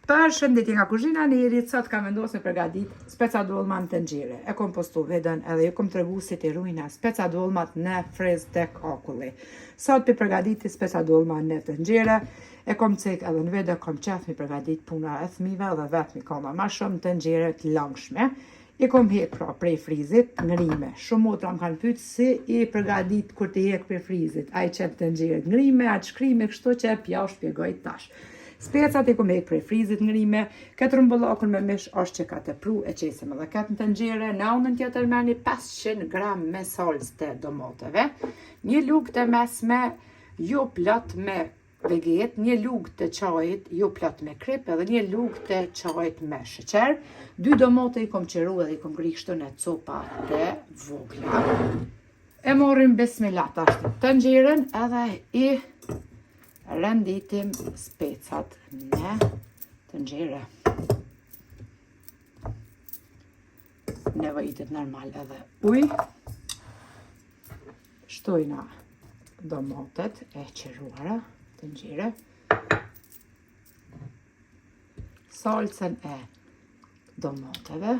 Përshëndetje nga kuzhina e Nerit, sot kam vendosur me përgatit speca dolma në tenxhere. E kom postu videon edhe ju kom tregu si t'i rujna speca dolmat në frez tek akulli. Sot pi përgaditi speca dolma në tenxhere. E kom cek edhe në video, kom qef mi përgadit puna e fëmive dhe vetë mi koma ma shumë tenxhere të langshme. I kom hek pra prej frizit, ngrime. Shumë motra më kanë pyet si i përgadit kur t'i hek prej frizit. A i qep tenxhere ngrime, a shkrime, kështu që ja u shpjegoj tash. Specat i kom hek prej frizit ngrime, këtë rumbullakun me mish është që ka të pru e qesim edhe këtë në tenxhere, në anën tjetër merrni 500 gram me salcë të domateve, një lugë të mesme jo plot me veget, një lugë të çajit jo plot me krip edhe një lugë të çajit me sheqer. 2 domate i kom qeru edhe i kom ngri kështu në copa të vogla. E morrim bismillah tash tenxheren edhe i renditim specat në tenxhere. Nevojitet normal edhe uj. Shtojna domatet e qeruara tenxhere. Salcën e domateve.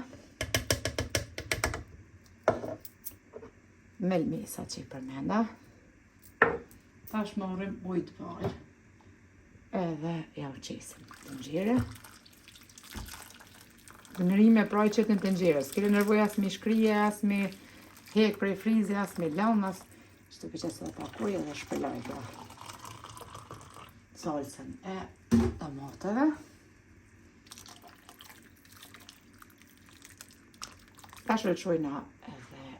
Melmesat që i përmenda. Tash marrim ujë të val. Edhe ja u qesim tenxhere. Ngrime pra i qetin tenxhere. S'keni nevojë as mi shkrije, as mi hek prej frizi, as mi laun, as çto që sa takoj edhe shpëloj pra. Salcën e tomateve. Tash e çojna edhe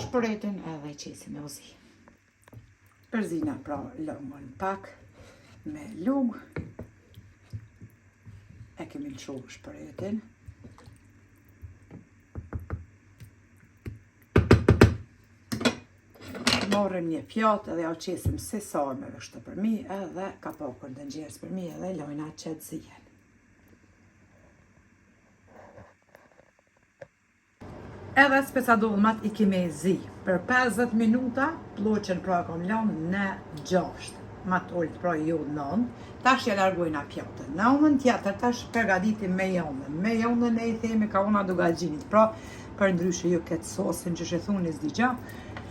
shpëretin edhe i qesim me uzi. Përzina pra lëmën pak me lugë. E kemi lëshu shpëretin. Morëm një pjatë edhe ja u qesim si sarmeve kështu për mi edhe kapakun tenxheres për mi edhe lojna qëtë zijen. Edhe speca dolmat i kemi zi. Për 50 minuta, ploqen pra kom lanë në 6. Ma të ollët pra ju 9. Tash ja largojna pjatën. Në anën tjetër tash përgatitim me jonën. Me jonën e i themi ka una dugalgjinit. Pra për ndryshe ju këtë sosin që shethuni s'digja.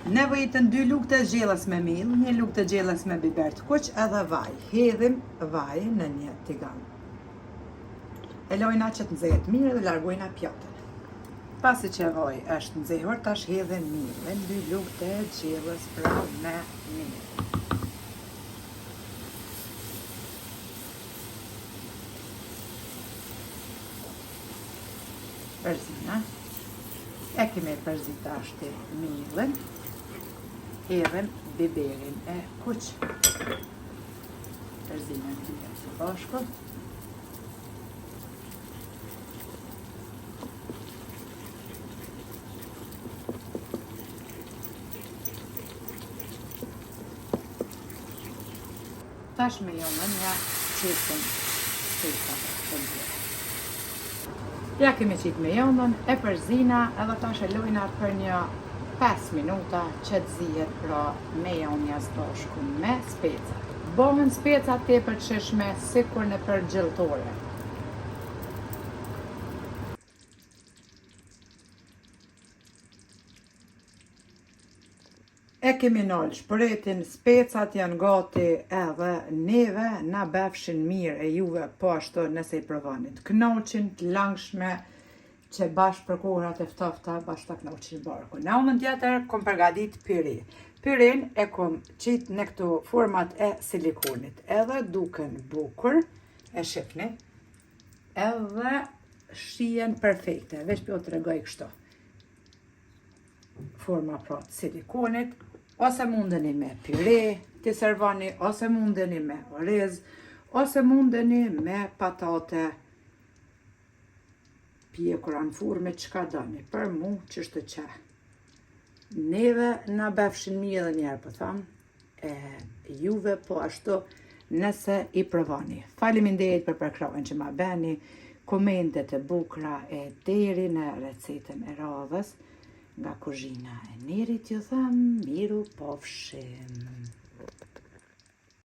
Nevojitën 2 lugë të zgjelës me mill, 1 lugë të zgjelës me biber të kuq edhe vaj. Hedhim vaj në një tigan. E lojna që të nxehet mirë dhe largojna pjatën. Pasi që vaj është nxehur, tash hedhim millin, 2 lugë të zgjelës pra me mill. Përzina. E kemi përzit ashti millin. Hedhim biberin e kuq. Përzina në tyre së bashku. Tash me jonën ja qesim specat të tenxhere. Ja kemi qit me jonën, e përzina edhe tash e lojna për një 5 minuta që të zihet pra me jonja së bashku me specat. Bëhen specat tepër të shishme sikur në përgjelltore. E kemi nalë shpëretin, specat janë gati edhe neve na befshin mirë e juve po ashtu nëse i provonit. Kënaqin, të langshme, që bashkë për kohërat e ftofta, bashkë ta kënaqin barku. Në anën tjetër kom përgatit pyre. Pyren e kom qit në këto format e silikonit. Edhe duken bukur, e shifni, edhe shihen perfekte, veç për o të regoj kështu. Forma pra të silikonit, ose mundeni me pyre të servani, ose mundeni me orez, ose mundeni me patate pjekura në furme çka doni. Për mu ç'është që neve na befshin mirë edhe njerë po tham, e juve po ashtu nëse i provoni. Faleminderit për përkrahen që ma beni, komentet e bukra e deri në recetën e radhës. Nga kuzhina e Nerit ju tham, miru pofshim.